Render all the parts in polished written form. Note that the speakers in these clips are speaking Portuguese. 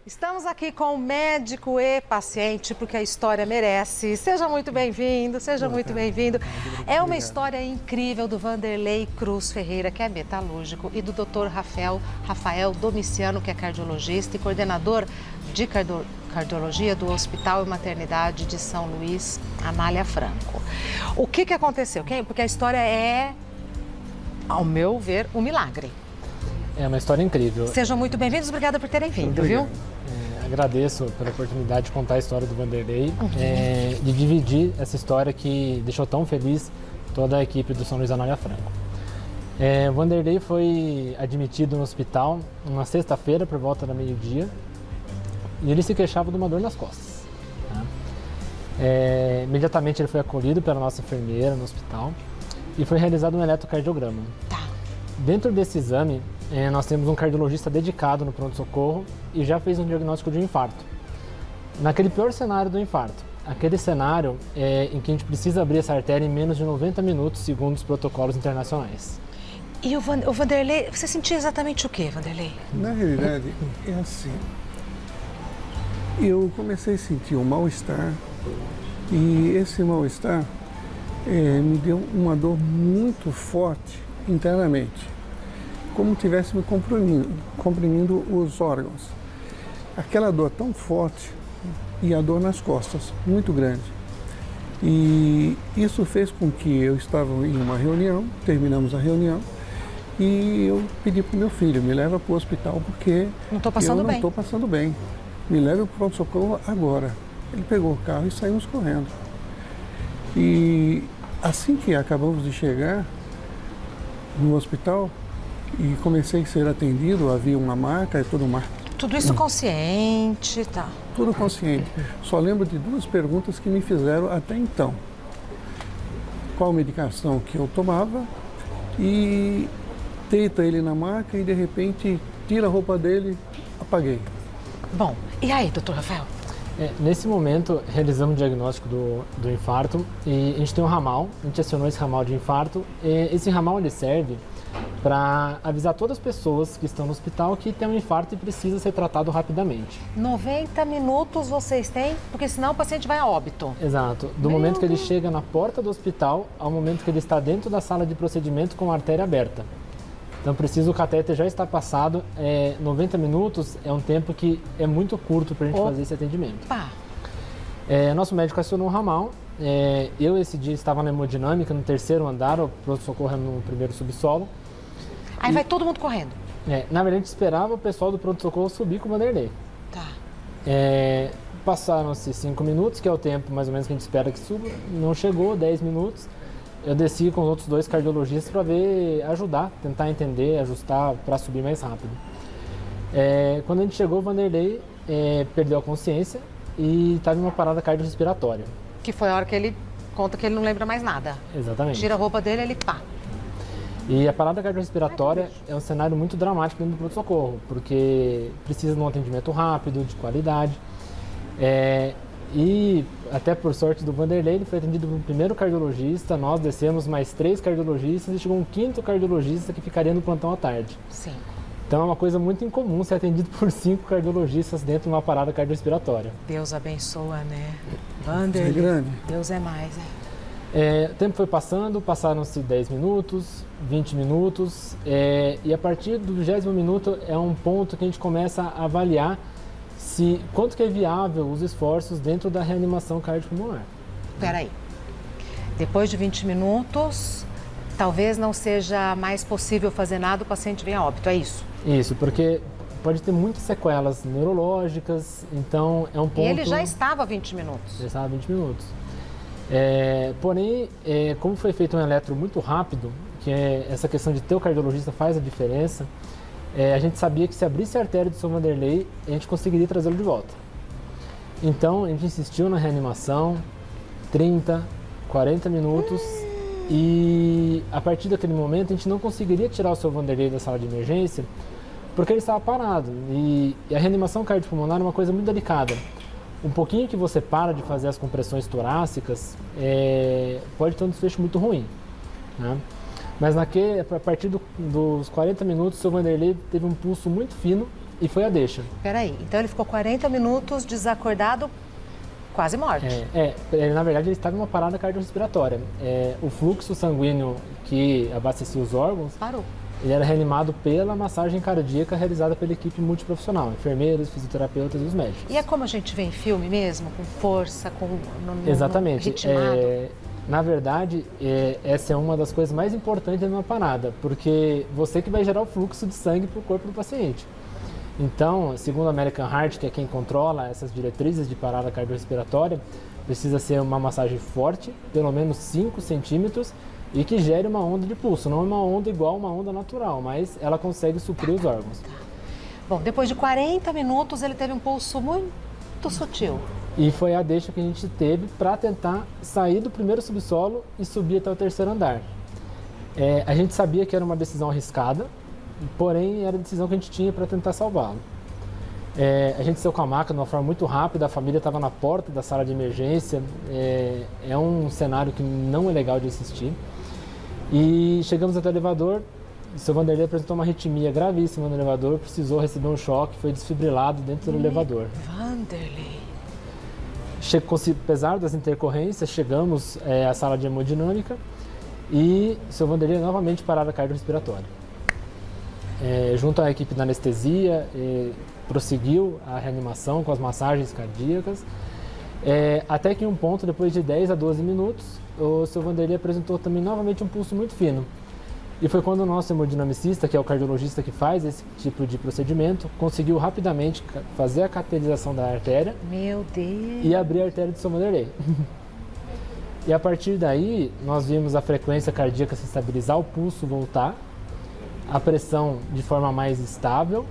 Estamos aqui com o médico e paciente, porque a história merece. Seja muito bem-vindo, seja muito bem-vindo. É uma história incrível do Vanderlei Cruz Ferreira, que é metalúrgico, e do Dr. Rafael Domiciano, que é cardiologista e coordenador de cardiologia do Hospital e Maternidade de São Luís, Anália Franco. O que aconteceu? Porque a história é, ao meu ver, um milagre. É uma história incrível. Sejam muito bem-vindos, obrigada por terem vindo, viu? Agradeço pela oportunidade de contar a história do Vanderlei, de dividir essa história que deixou tão feliz toda a equipe do São Luís Anália Franco. O Vanderlei foi admitido no hospital uma sexta-feira por volta da meio-dia e ele se queixava de uma dor nas costas. Imediatamente ele foi acolhido pela nossa enfermeira no hospital e foi realizado um eletrocardiograma. Dentro desse exame, nós temos um cardiologista dedicado no pronto-socorro e já fez um diagnóstico de um infarto. Naquele pior cenário do infarto, aquele cenário em que a gente precisa abrir essa artéria em menos de 90 minutos, segundo os protocolos internacionais. E o Vanderlei, você sentia exatamente o que, Vanderlei? Na realidade, é assim. Eu comecei a sentir um mal-estar e esse mal-estar me deu uma dor muito forte internamente, como tivesse me comprimindo os órgãos. Aquela dor tão forte e a dor nas costas, muito grande. E isso fez com que eu estava em uma reunião, terminamos a reunião, e eu pedi para o meu filho, me leva para o hospital porque eu não estou passando bem. Me leva para o pronto-socorro agora. Ele pegou o carro e saímos correndo. E assim que acabamos de chegar no hospital e comecei a ser atendido, havia uma maca e tudo mais. Tudo isso consciente, tá? Tudo consciente. Só lembro de duas perguntas que me fizeram até então. Qual medicação que eu tomava e deita ele na maca e de repente tira a roupa dele, apaguei. Bom, e aí, doutor Rafael? Nesse momento, realizamos o diagnóstico do infarto e a gente tem um ramal, a gente acionou esse ramal de infarto. E esse ramal ele serve para avisar todas as pessoas que estão no hospital que tem um infarto e precisa ser tratado rapidamente. 90 minutos vocês têm, porque senão o paciente vai a óbito. Exato. Do momento que ele chega na porta do hospital ao momento que ele está dentro da sala de procedimento com a artéria aberta. Então, o catéter já está passado, 90 minutos é um tempo que é muito curto para a gente fazer esse atendimento. Nosso médico acionou o ramal, eu esse dia estava na hemodinâmica, no terceiro andar, o pronto-socorro é no primeiro subsolo. Aí vai todo mundo correndo? Na verdade, a gente esperava o pessoal do pronto-socorro subir com o Vanderlei. Passaram-se 5 minutos, que é o tempo mais ou menos que a gente espera que suba, não chegou, 10 minutos. Eu desci com os outros dois cardiologistas para ajudar, tentar entender, ajustar para subir mais rápido. Quando a gente chegou, o Vanderlei perdeu a consciência e estava em uma parada cardiorrespiratória. Que foi a hora que ele conta que ele não lembra mais nada. Exatamente. Tira a roupa dele, ele pá. E a parada cardiorrespiratória é um cenário muito dramático dentro do pronto-socorro, porque precisa de um atendimento rápido, de qualidade. E até por sorte do Vanderlei, ele foi atendido pelo primeiro cardiologista, nós descemos mais 3 cardiologistas e chegou um 5º cardiologista que ficaria no plantão à tarde. Sim. Então é uma coisa muito incomum ser atendido por 5 cardiologistas dentro de uma parada cardiorrespiratória. Deus abençoa, né? Vanderlei. É grande. Deus é mais, O tempo foi passando, passaram-se 10 minutos, 20 minutos, e a partir do 20º minuto é um ponto que a gente começa a avaliar quanto que é viável os esforços dentro da reanimação cardiopulmonar. Peraí. Depois de 20 minutos, talvez não seja mais possível fazer nada, o paciente vem a óbito, é isso? Isso, porque pode ter muitas sequelas neurológicas, então é um ponto... E ele já estava a 20 minutos. Já estava a 20 minutos. Porém, como foi feito um eletro muito rápido, que essa questão de ter o cardiologista faz a diferença, a gente sabia que se abrisse a artéria do São Vanderlei, a gente conseguiria trazê-lo de volta. Então, a gente insistiu na reanimação, 30, 40 minutos, e a partir daquele momento a gente não conseguiria tirar o São Vanderlei da sala de emergência, porque ele estava parado. E a reanimação cardiopulmonar é uma coisa muito delicada. Um pouquinho que você para de fazer as compressões torácicas, pode ter um desfecho muito ruim, né? Mas a partir dos 40 minutos, o seu Vanderlei teve um pulso muito fino e foi a deixa. Peraí, então ele ficou 40 minutos desacordado, quase morto. Na verdade ele estava em uma parada cardiorrespiratória. O fluxo sanguíneo que abastecia os órgãos, Parou. ele era reanimado pela massagem cardíaca realizada pela equipe multiprofissional, enfermeiros, fisioterapeutas e os médicos. E é como a gente vê em filme mesmo, com força, Exatamente. ritmado? Na verdade, essa é uma das coisas mais importantes de uma parada, porque você que vai gerar o fluxo de sangue para o corpo do paciente. Então, segundo a American Heart, que é quem controla essas diretrizes de parada cardiorrespiratória, precisa ser uma massagem forte, pelo menos 5 centímetros, e que gere uma onda de pulso. Não é uma onda igual uma onda natural, mas ela consegue suprir os órgãos. Bom, depois de 40 minutos ele teve um pulso muito sutil. E foi a deixa que a gente teve para tentar sair do primeiro subsolo e subir até o terceiro andar. A gente sabia que era uma decisão arriscada, porém era a decisão que a gente tinha para tentar salvá-lo. A gente saiu com a maca de uma forma muito rápida, a família estava na porta da sala de emergência. É um cenário que não é legal de assistir. E chegamos até o elevador, o seu Vanderlei apresentou uma arritmia gravíssima no elevador, precisou receber um choque, foi desfibrilado dentro do elevador. Vanderlei. Apesar das intercorrências, chegamos à sala de hemodinâmica e o seu Vanderlei novamente parada cardiorrespiratória. Junto à equipe da anestesia, prosseguiu a reanimação com as massagens cardíacas, até que em um ponto, depois de 10 a 12 minutos, o seu Vanderlei apresentou também novamente um pulso muito fino. E foi quando o nosso hemodinamicista, que é o cardiologista que faz esse tipo de procedimento, conseguiu rapidamente fazer a cateterização da artéria. Meu Deus! E abrir a artéria do seu Vanderlei. E a partir daí, nós vimos a frequência cardíaca se estabilizar, o pulso voltar, a pressão de forma mais estável,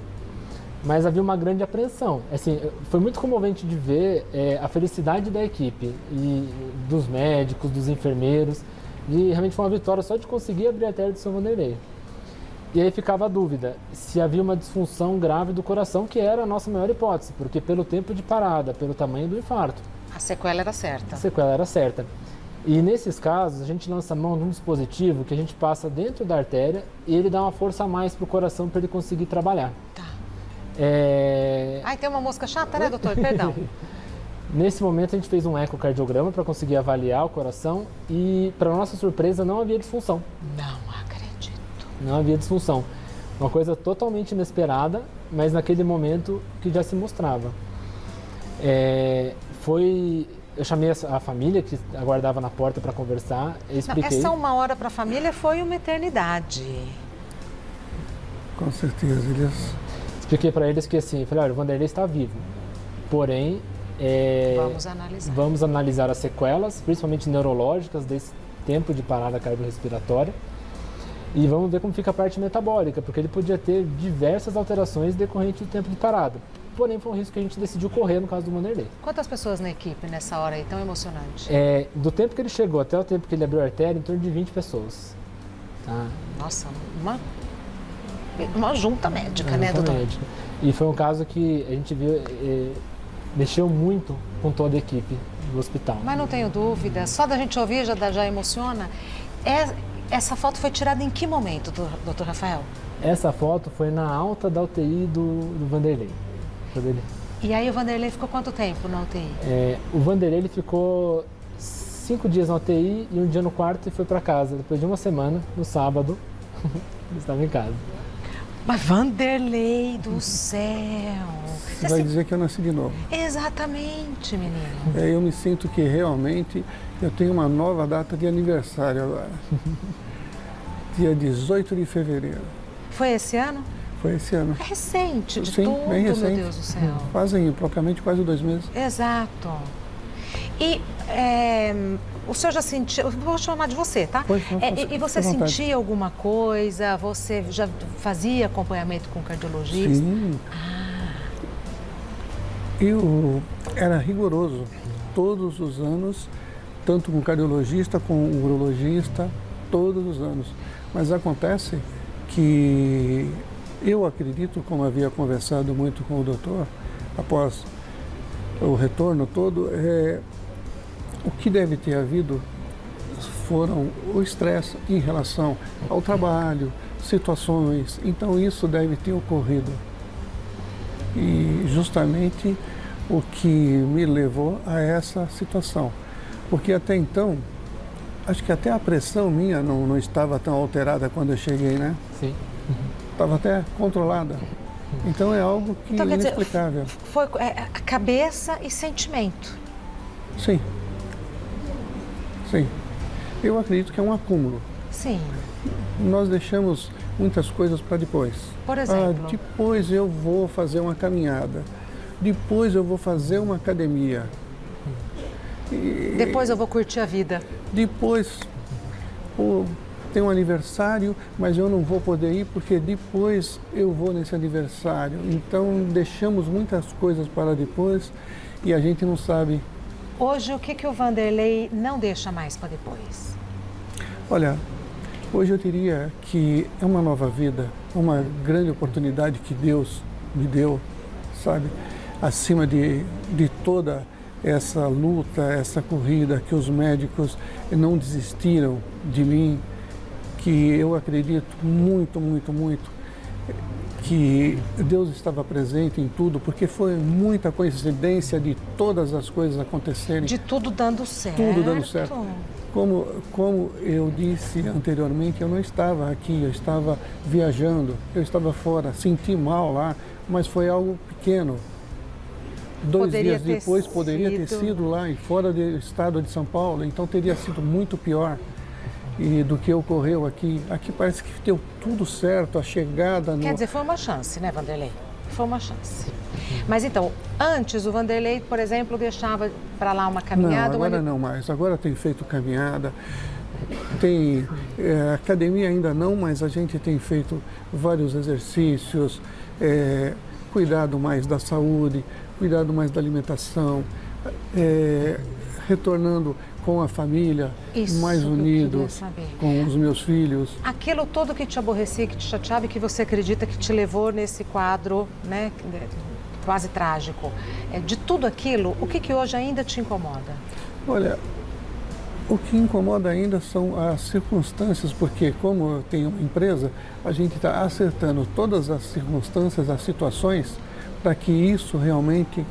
mas havia uma grande apreensão. Assim, foi muito comovente de ver a felicidade da equipe, e dos médicos, dos enfermeiros, e realmente foi uma vitória só de conseguir abrir a artéria do seu Vanderlei. E aí ficava a dúvida se havia uma disfunção grave do coração, que era a nossa maior hipótese, porque pelo tempo de parada, pelo tamanho do infarto. A sequela era certa. A sequela era certa. E nesses casos, a gente lança a mão de um dispositivo que a gente passa dentro da artéria e ele dá uma força a mais para o coração para ele conseguir trabalhar. Tá. Ai, tem uma mosca chata, né, doutor? Perdão. Nesse momento, a gente fez um ecocardiograma para conseguir avaliar o coração e, para nossa surpresa, não havia disfunção. Não acredito. Não havia disfunção. Uma coisa totalmente inesperada, mas naquele momento que já se mostrava. Eu chamei a família que aguardava na porta para conversar e expliquei. Essa 1 hora para a família foi uma eternidade. Com certeza, eles... Expliquei para eles que assim, falei, olha, o Vanderlei está vivo, porém... Vamos analisar as sequelas, principalmente neurológicas, desse tempo de parada cardiorrespiratória. E vamos ver como fica a parte metabólica, porque ele podia ter diversas alterações decorrentes do tempo de parada. Porém, foi um risco que a gente decidiu correr no caso do Vanderlei. Quantas pessoas na equipe nessa hora aí tão emocionante? Do tempo que ele chegou até o tempo que ele abriu a artéria, em torno de 20 pessoas. Tá? Nossa, uma junta médica, né, doutor? Médica. E foi um caso que a gente viu... mexeu muito com toda a equipe do hospital. Mas não tenho dúvida, só da gente ouvir já emociona. Essa foto foi tirada em que momento, doutor Rafael? Essa foto foi na alta da UTI do Vanderlei. E aí o Vanderlei ficou quanto tempo na UTI? O Vanderlei ele ficou 5 dias na UTI e um dia no quarto e foi para casa. Depois de uma semana, no sábado, ele estava em casa. Mas Vanderlei do céu! Você vai dizer que eu nasci de novo. Exatamente, menino. Eu me sinto que realmente eu tenho uma nova data de aniversário agora. Dia 18 de fevereiro. Foi esse ano? Foi esse ano. É recente, de Sim, tudo, bem recente. Meu Deus do céu. Fazem propriamente quase 2 meses. Exato. E o senhor já sentiu, vou chamar de você, tá? E você sentia alguma coisa? Você já fazia acompanhamento com o cardiologista? Sim. Eu era rigoroso todos os anos, tanto com o cardiologista, com o urologista, todos os anos. Mas acontece que eu acredito, como havia conversado muito com o doutor, após o retorno todo, o que deve ter havido foram o estresse em relação ao trabalho, situações, então isso deve ter ocorrido. E justamente o que me levou a essa situação. Porque até então, acho que até a pressão minha não estava tão alterada quando eu cheguei, né? Sim. Estava até controlada. Então é algo que Então, é quer dizer, inexplicável. foi a cabeça e sentimento. Sim. Sim. Eu acredito que é um acúmulo. Sim. Nós deixamos muitas coisas para depois. Por exemplo? Depois eu vou fazer uma caminhada. Depois eu vou fazer uma academia. Depois eu vou curtir a vida. Depois, pô, tem um aniversário, mas eu não vou poder ir porque depois eu vou nesse aniversário. Então deixamos muitas coisas para depois e a gente não sabe. Hoje, o que o Vanderlei não deixa mais para depois? Olha, hoje eu diria que é uma nova vida, uma grande oportunidade que Deus me deu, sabe? Acima de toda essa luta, essa corrida, que os médicos não desistiram de mim, que eu acredito muito, muito, muito que Deus estava presente em tudo, porque foi muita coincidência de todas as coisas acontecerem. De tudo dando certo. Tudo dando certo. Como eu disse anteriormente, eu não estava aqui, eu estava viajando, eu estava fora, senti mal lá, mas foi algo pequeno. 2 dias depois poderia ter sido lá e fora do estado de São Paulo, então teria sido muito pior do que ocorreu aqui. Aqui parece que deu tudo certo, a chegada... Quer dizer, foi uma chance, né, Vanderlei? Foi uma chance. Mas então, antes o Vanderlei, por exemplo, deixava para lá uma caminhada... Não, agora não mais. Agora tem feito caminhada, tem academia ainda não, mas a gente tem feito vários exercícios, cuidado mais da saúde, cuidado mais da alimentação, retornando com a família, Isso mais unido com os meus filhos. Aquilo todo que te aborrecia, que te chateava e que você acredita que te levou nesse quadro, né, quase trágico, de tudo aquilo, o que hoje ainda te incomoda? Olha, o que incomoda ainda são as circunstâncias, porque como eu tenho uma empresa, a gente está acertando todas as circunstâncias, as situações, para que isso realmente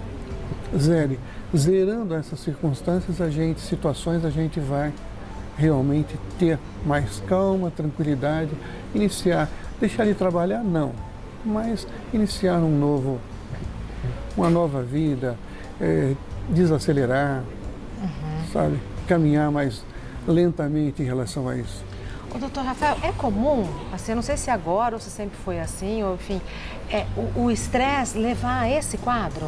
zere. Zerando essas circunstâncias, situações, a gente vai realmente ter mais calma, tranquilidade, deixar de trabalhar, não, mas iniciar uma nova vida, desacelerar, sabe, caminhar mais lentamente em relação a isso. O doutor Rafael, é comum, assim, eu não sei se agora ou se sempre foi assim, ou enfim, o estresse levar a esse quadro?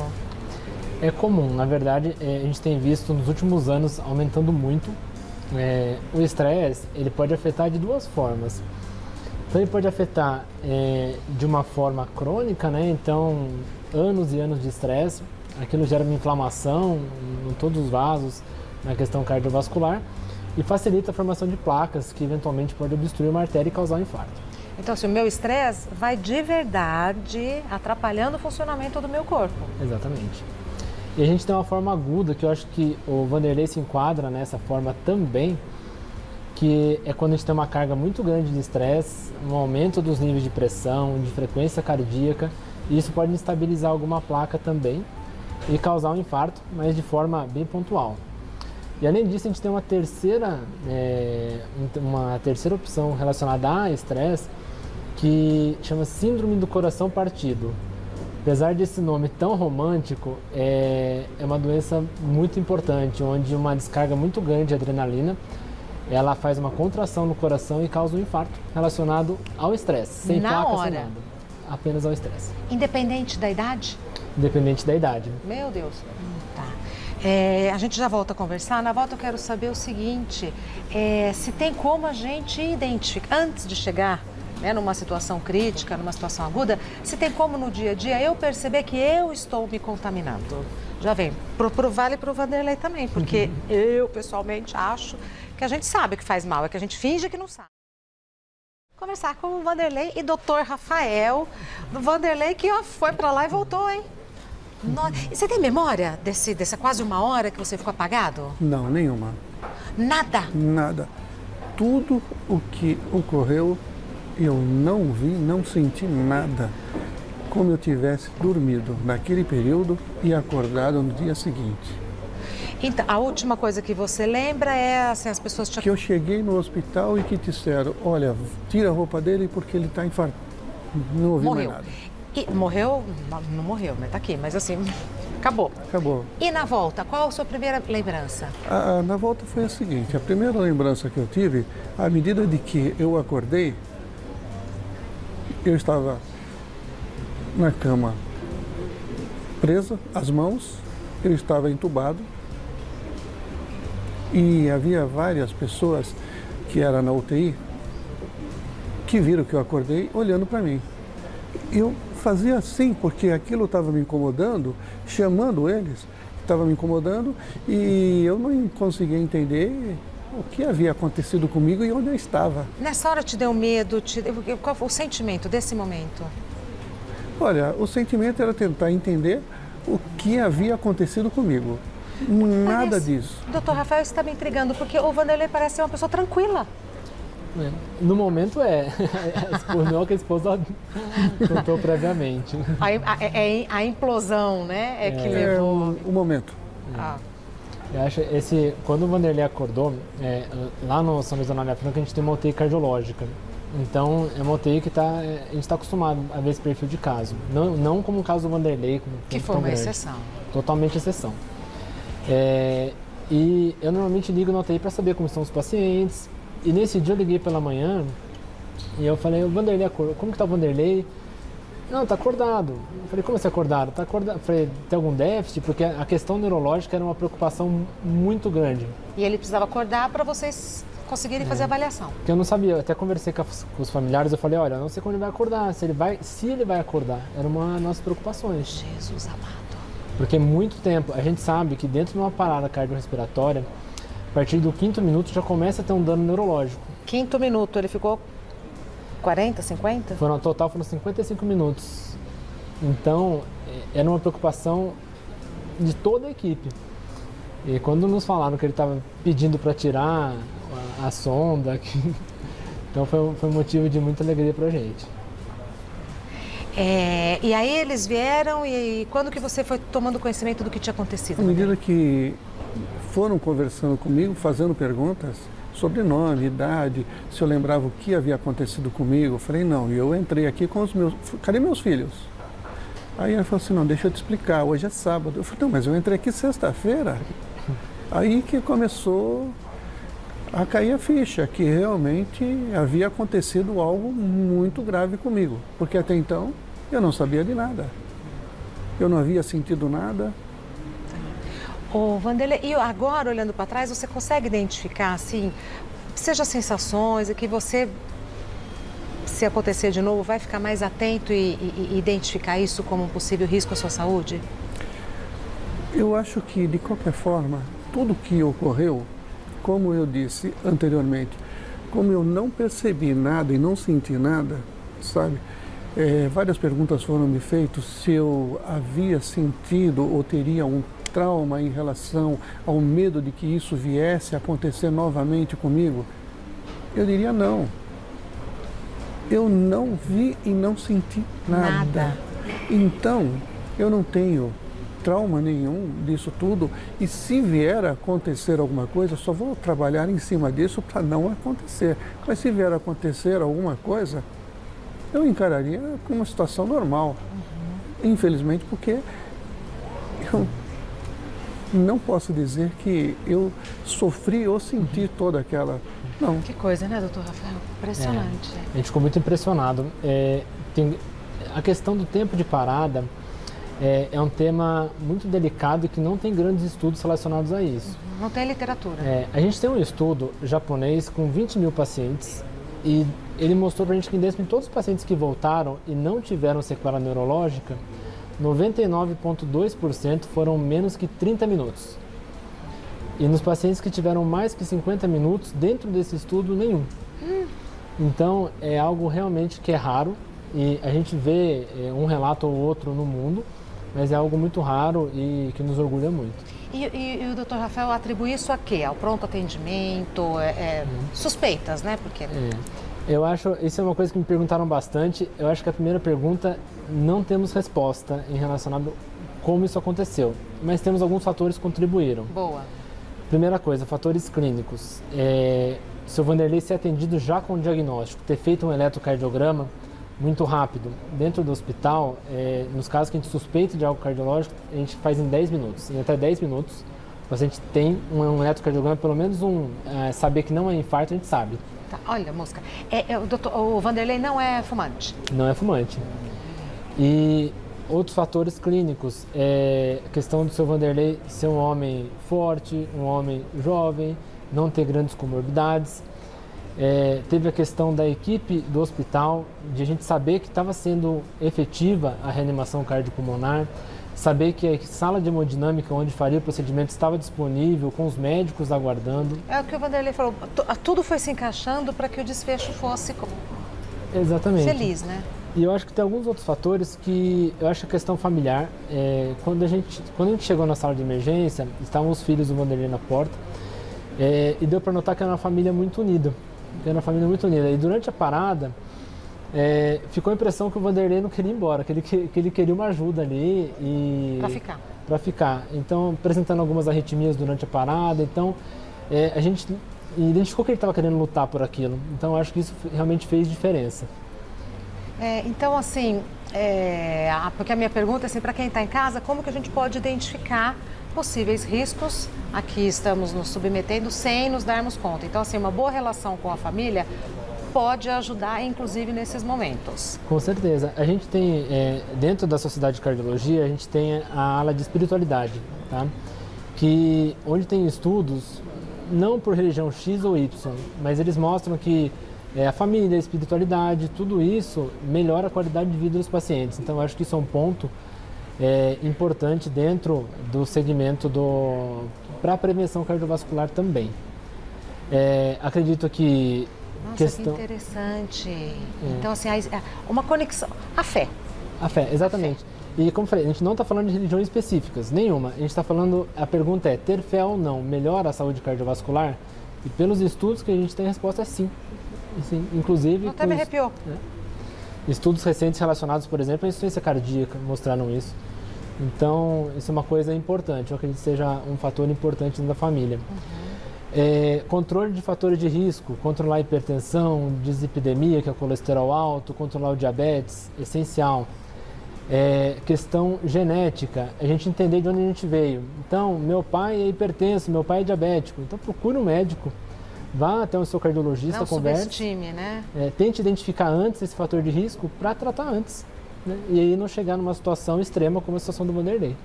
É comum, na verdade, a gente tem visto nos últimos anos aumentando muito. O estresse, ele pode afetar de 2 formas. Então ele pode afetar de uma forma crônica, né? Então, anos e anos de estresse, aquilo gera uma inflamação em todos os vasos, na questão cardiovascular, e facilita a formação de placas, que eventualmente pode obstruir uma artéria e causar um infarto. Então, assim, o meu estresse vai de verdade atrapalhando o funcionamento do meu corpo. Exatamente. E a gente tem uma forma aguda, que eu acho que o Vanderlei se enquadra nessa forma também, que é quando a gente tem uma carga muito grande de estresse, um aumento dos níveis de pressão, de frequência cardíaca, e isso pode instabilizar alguma placa também e causar um infarto, mas de forma bem pontual. E além disso, a gente tem uma terceira opção relacionada a estresse, que chama Síndrome do Coração Partido. Apesar desse nome tão romântico, é uma doença muito importante, onde uma descarga muito grande de adrenalina, ela faz uma contração no coração e causa um infarto relacionado ao estresse, sem placa, sem nada, apenas ao estresse. Independente da idade? Independente da idade. Meu Deus. Tá. A gente já volta a conversar. Na volta eu quero saber o seguinte, se tem como a gente identificar, antes de chegar, né, numa situação crítica, numa situação aguda, se tem como no dia a dia eu perceber que eu estou me contaminando. Já vem, vale para o Vanderlei também, porque eu pessoalmente acho que a gente sabe que faz mal, é que a gente finge que não sabe. Conversar com o Vanderlei e doutor Rafael, do Vanderlei que foi para lá e voltou, hein? E você tem memória dessa quase 1 hora que você ficou apagado? Não, nenhuma. Nada? Nada. Tudo o que ocorreu, eu não vi, não senti nada. como eu tivesse dormido naquele período e acordado no dia seguinte. Então, a última coisa que você lembra é assim, as pessoas te... Que eu cheguei no hospital e que disseram, olha, tira a roupa dele porque ele está infartado. Não ouvi mais nada. E morreu? Não morreu, né? Tá aqui, mas assim, acabou. Acabou. E na volta, qual a sua primeira lembrança? Na volta foi a seguinte, a primeira lembrança que eu tive, à medida de que eu acordei, eu estava na cama presa, as mãos, eu estava entubado e havia várias pessoas que eram na UTI que viram que eu acordei olhando para mim. Eu fazia assim porque aquilo estava me incomodando, chamando eles, estava me incomodando e eu não conseguia entender o que havia acontecido comigo e onde eu estava. Nessa hora te deu medo? Qual foi o sentimento desse momento? Olha, o sentimento era tentar entender o que havia acontecido comigo. Nada disso. Doutor Rafael, isso está me intrigando, porque o Vanderlei parece ser uma pessoa tranquila. No momento por não que a esposa contou previamente. A implosão, né? É que levou... o momento. Eu acho quando o Vanderlei acordou, lá no São Luís da Nova Franca a gente tem uma UTI cardiológica. Então é uma UTI que a gente está acostumado a ver esse perfil de caso. Não como o caso do Vanderlei. Que foi uma exceção. Totalmente exceção. E eu normalmente ligo na UTI para saber como estão os pacientes. E nesse dia eu liguei pela manhã e eu falei, o Vanderlei acordou, como que tá o Vanderlei? Não, tá acordado. Eu falei, como assim acordado? Tá acordado. Eu falei, tem algum déficit? Porque a questão neurológica era uma preocupação muito grande. E ele precisava acordar para vocês conseguirem fazer a avaliação. Porque eu não sabia, eu até conversei com os familiares, eu falei, olha, eu não sei quando ele vai acordar, se ele vai acordar. Era uma das nossas preocupações. Jesus amado. Porque muito tempo, a gente sabe que dentro de uma parada cardiorrespiratória, a partir do 5º minuto já começa a ter um dano neurológico. 5º minuto, ele ficou 40, 50? No total foram 55 minutos. Então, era uma preocupação de toda a equipe. E quando nos falaram que ele estava pedindo para tirar a sonda, então foi um motivo de muita alegria para a gente. E aí eles vieram e quando que você foi tomando conhecimento do que tinha acontecido? À medida que foram conversando comigo, fazendo perguntas sobre nome, idade, se eu lembrava o que havia acontecido comigo, eu falei, não, e eu entrei aqui com os meus... Cadê meus filhos? Aí ela falou assim, não, deixa eu te explicar, hoje é sábado. Eu falei, não, mas eu entrei aqui sexta-feira. Aí que começou a cair a ficha, que realmente havia acontecido algo muito grave comigo, porque até então eu não sabia de nada. Eu não havia sentido nada. Ô, Vanderlei, e agora, olhando para trás, você consegue identificar, assim, seja sensações, e que você, se acontecer de novo, vai ficar mais atento e identificar isso como um possível risco à sua saúde? Eu acho que, de qualquer forma, tudo que ocorreu, como eu disse anteriormente, como eu não percebi nada e não senti nada, sabe? Várias perguntas foram me feitas se eu havia sentido ou teria um trauma em relação ao medo de que isso viesse a acontecer novamente comigo. Eu diria não. Eu não vi e não senti nada. Então, eu não tenho trauma nenhum disso tudo e se vier a acontecer alguma coisa, eu só vou trabalhar em cima disso para não acontecer. Mas se vier a acontecer alguma coisa, eu encararia como uma situação normal. Infelizmente, porque eu não posso dizer que eu sofri ou senti toda aquela... Não. Que coisa, né, doutor Rafael? Impressionante. A gente ficou muito impressionado. A questão do tempo de parada é um tema muito delicado e que não tem grandes estudos relacionados a isso. Não tem literatura. A gente tem um estudo japonês com 20 mil pacientes e ele mostrou pra gente que dentro de todos os pacientes que voltaram e não tiveram sequela neurológica, 99,2% foram menos que 30 minutos. E nos pacientes que tiveram mais que 50 minutos, dentro desse estudo, nenhum. Então, é algo realmente que é raro e a gente vê um relato ou outro no mundo, mas é algo muito raro e que nos orgulha muito. E o doutor Rafael atribui isso a quê? Ao pronto atendimento, suspeitas, né? Porque... Eu acho, isso é uma coisa que me perguntaram bastante. Eu acho que a primeira pergunta, não temos resposta em relação a como isso aconteceu, mas temos alguns fatores que contribuíram. Boa. Primeira coisa, fatores clínicos. Se o Vanderlei ser atendido já com o diagnóstico, ter feito um eletrocardiograma muito rápido dentro do hospital, nos casos que a gente suspeita de algo cardiológico, a gente faz em 10 minutos. Em até 10 minutos, o paciente tem um eletrocardiograma, pelo menos saber que não é infarto, a gente sabe. Tá, olha, Mosca, o Vanderlei não é fumante? Não é fumante. E outros fatores clínicos, a questão do seu Vanderlei ser um homem forte, um homem jovem, não ter grandes comorbidades. Teve a questão da equipe do hospital, de a gente saber que estava sendo efetiva a reanimação cardiopulmonar, saber que a sala de hemodinâmica onde faria o procedimento estava disponível, com os médicos aguardando. É o que o Vanderlei falou, tudo foi se encaixando para que o desfecho fosse Exatamente. Feliz, né? E eu acho que tem alguns outros fatores que eu acho a questão familiar. Quando a gente chegou na sala de emergência, estavam os filhos do Vanderlei na porta, e deu para notar que era uma família muito unida. E durante a parada, ficou a impressão que o Vanderlei não queria ir embora, que ele queria uma ajuda ali. Para ficar. Então, apresentando algumas arritmias durante a parada. Então, a gente identificou que ele estava querendo lutar por aquilo. Então, eu acho que isso realmente fez diferença. Então, assim, porque a minha pergunta é assim, para quem está em casa, como que a gente pode identificar possíveis riscos a que estamos nos submetendo sem nos darmos conta? Então, assim, uma boa relação com a família pode ajudar, inclusive, nesses momentos. Com certeza. A gente tem, dentro da Sociedade de Cardiologia, a gente tem a ala de espiritualidade, tá? Onde tem estudos, não por religião X ou Y, mas eles mostram que a família, a espiritualidade, tudo isso melhora a qualidade de vida dos pacientes. Então, eu acho que isso é um ponto importante dentro do segmento para a prevenção cardiovascular também. Acredito que Nossa, que interessante. Então, assim, uma conexão, a fé. A fé, exatamente. E como eu falei, a gente não está falando de religiões específicas, nenhuma. A gente está falando, a pergunta é, ter fé ou não melhora a saúde cardiovascular? E pelos estudos que a gente tem, a resposta é sim. Sim, inclusive... Até me arrepiou. Estudos recentes relacionados, por exemplo, à insuficiência cardíaca mostraram isso. Então, isso é uma coisa importante. Eu acredito que seja um fator importante dentro da família. Controle de fatores de risco, controlar a hipertensão, dislipidemia, que é o colesterol alto, controlar o diabetes, essencial. Questão genética, a gente entender de onde a gente veio. Então, meu pai é hipertenso, meu pai é diabético. Então, procure um médico, vá até o seu cardiologista, não converse. Subestime, né? Tente identificar antes esse fator de risco para tratar antes. Né? E aí não chegar numa situação extrema como a situação do Vanderlei.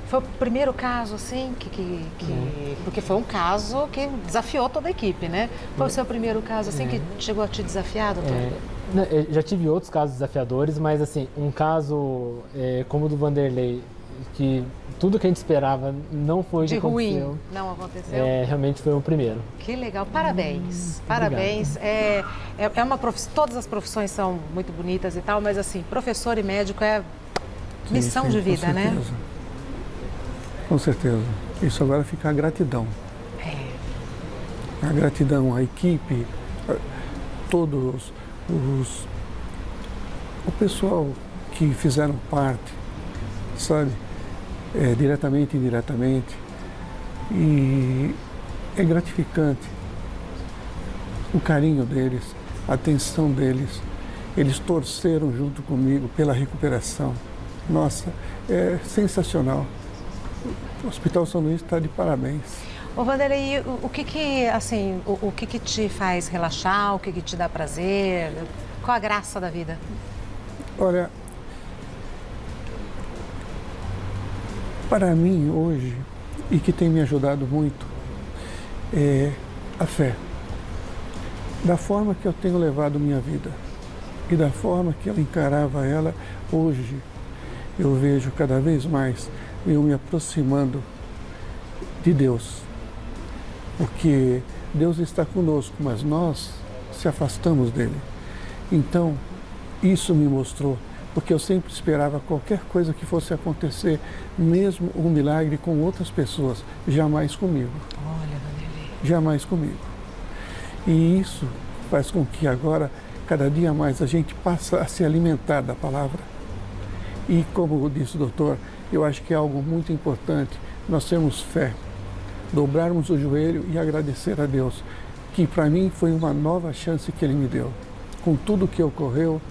Foi o primeiro caso, assim, porque foi um caso que desafiou toda a equipe, né? Foi o seu primeiro caso, assim, que chegou a te desafiar, doutor? Já tive outros casos desafiadores, mas, assim, um caso como o do Vanderlei, que tudo que a gente esperava não foi o que aconteceu. De ruim, não aconteceu? Realmente foi o primeiro. Que legal, parabéns. Parabéns. Todas as profissões são muito bonitas e tal, mas, assim, professor e médico é missão de vida, né? Com certeza. Isso agora fica a gratidão. A gratidão à equipe, todos o pessoal que fizeram parte, sabe? Diretamente e indiretamente. E é gratificante o carinho deles, a atenção deles. Eles torceram junto comigo pela recuperação. Nossa, é sensacional. O Hospital São Luís está de parabéns. Ô Vanderlei, o que te faz relaxar, o que te dá prazer? Qual a graça da vida? Olha, para mim hoje, e que tem me ajudado muito, é a fé. Da forma que eu tenho levado minha vida e da forma que eu encarava ela, hoje eu vejo cada vez mais eu me aproximando de Deus, porque Deus está conosco, mas nós se afastamos dele. Então, isso me mostrou, porque eu sempre esperava qualquer coisa que fosse acontecer, mesmo um milagre com outras pessoas, jamais comigo. Olha, Vanderlei. Jamais comigo. E isso faz com que agora, cada dia mais, a gente passa a se alimentar da palavra. E como disse o doutor, eu acho que é algo muito importante nós termos fé, dobrarmos o joelho e agradecer a Deus, que para mim foi uma nova chance que Ele me deu. Com tudo que ocorreu,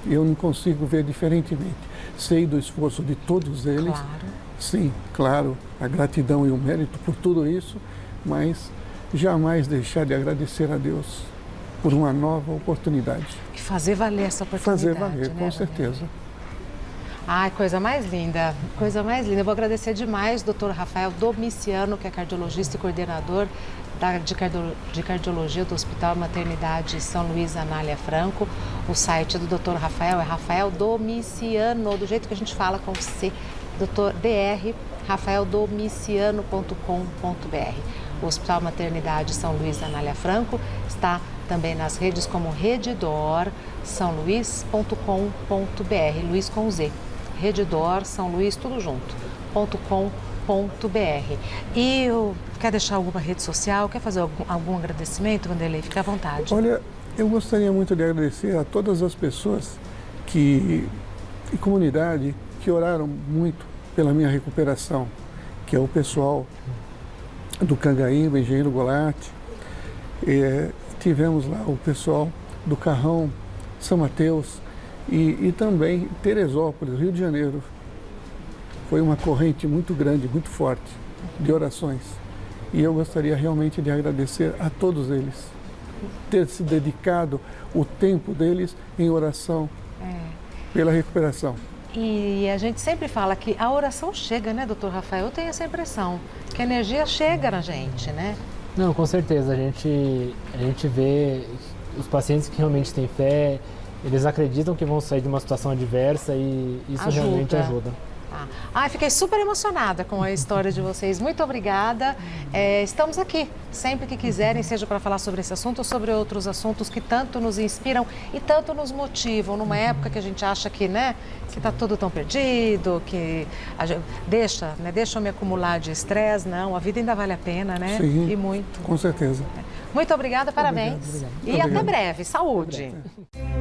eu não consigo ver diferentemente. Sei do esforço de todos eles. Claro. Sim, claro, a gratidão e o mérito por tudo isso, mas jamais deixar de agradecer a Deus por uma nova oportunidade. E fazer valer essa oportunidade. Fazer valer, né, com certeza. Ai, coisa mais linda, coisa mais linda. Eu vou agradecer demais o Dr. Rafael Domiciano, que é cardiologista e coordenador de cardiologia do Hospital Maternidade São Luís Anália Franco. O site do Dr. Rafael é Rafael Domiciano, do jeito que a gente fala com C, Dr. rafaeldomiciano.com.br. O Hospital Maternidade São Luís Anália Franco está também nas redes como Redidor sãoluís.com.br, Luís com Z, Redidor São Luís, tudo junto, .com.br. E quer deixar alguma rede social, quer fazer algum agradecimento, Vanderlei? Fique à vontade. Olha, eu gostaria muito de agradecer a todas as pessoas e comunidade que oraram muito pela minha recuperação, que é o pessoal do Cangaíba, Engenheiro Goulart, tivemos lá o pessoal do Carrão, São Mateus e também Teresópolis, Rio de Janeiro. Foi uma corrente muito grande, muito forte de orações. E eu gostaria realmente de agradecer a todos eles, ter se dedicado o tempo deles em oração pela recuperação. E a gente sempre fala que a oração chega, né, doutor Rafael? Eu tenho essa impressão, que a energia chega na gente, né? Não, com certeza. A gente vê os pacientes que realmente têm fé, eles acreditam que vão sair de uma situação adversa e isso realmente ajuda. Ai, fiquei super emocionada com a história de vocês. Muito obrigada. Estamos aqui sempre que quiserem, seja para falar sobre esse assunto ou sobre outros assuntos que tanto nos inspiram e tanto nos motivam numa época que a gente acha que, né, que está tudo tão perdido, que deixa eu me acumular de estresse. Não, a vida ainda vale a pena, né? Sim, e muito. com certeza. Muito obrigada, parabéns. Obrigado. E até breve. Saúde. Até breve.